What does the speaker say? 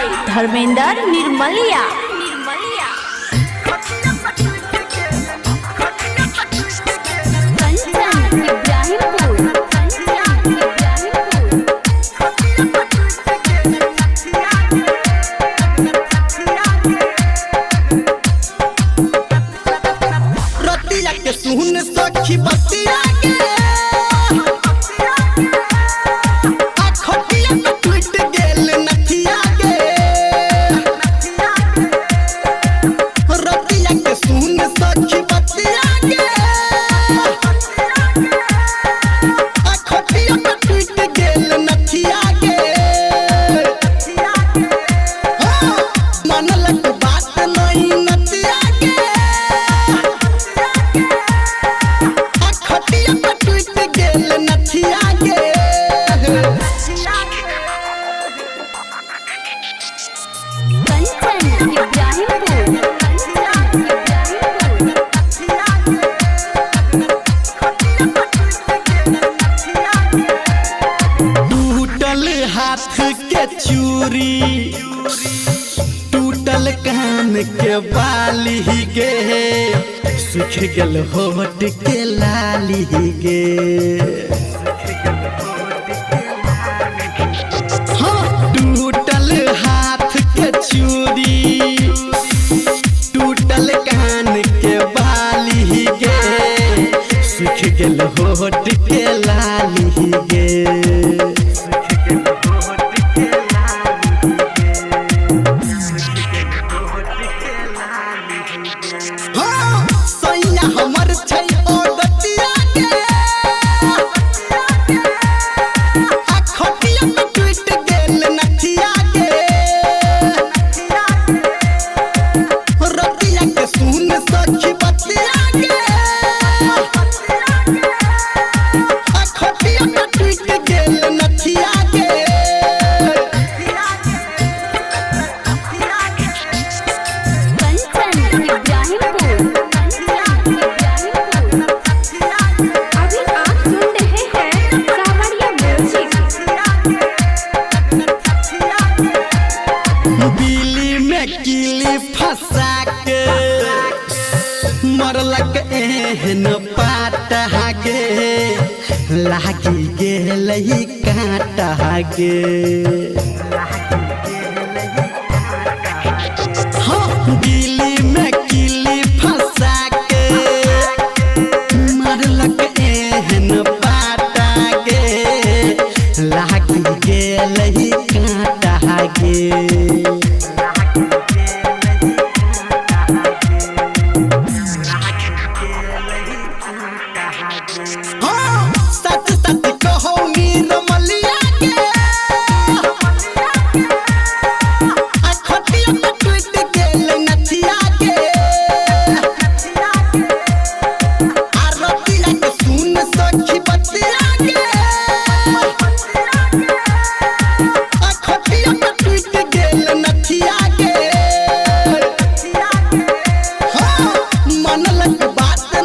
धर्मेंद्र निर्मलिया। सुन सखी बतिया के अखटिया पे टूट गेल नथिया के रतिया के सुन सखी बतिया के अखटिया पे टूट गेल नथिया के मन लग बात नहीं नथिया के नथिया के टूटल हाथ के चूड़ी टूटल कान के बाली गे सुख गल होठ के लाली गे टूटल हाथ के चूड़ी टूटल कान के बाली गे सुख गल होठ के लाली गे सैया हमर छै ओ गतिया के अखटिया पे टूट गेल नथिया के रतिया के सुन सखी बतिया के अखटिया पे टूट गेल नथिया के बिल्ली में किली फंसा के मरलक एहन पाटा गे लागी गेल कांटा गे बिल्ली में किली फंसा के मरलक एहन पाटा गे लागी गेल कांटा गे सच सच कहो निर्मलिया के अखटिया पे टूट गेल नथिया के रतिया के सुन सखी बतिया के अखटिया पे टूट गेल नथिया के मन लग बात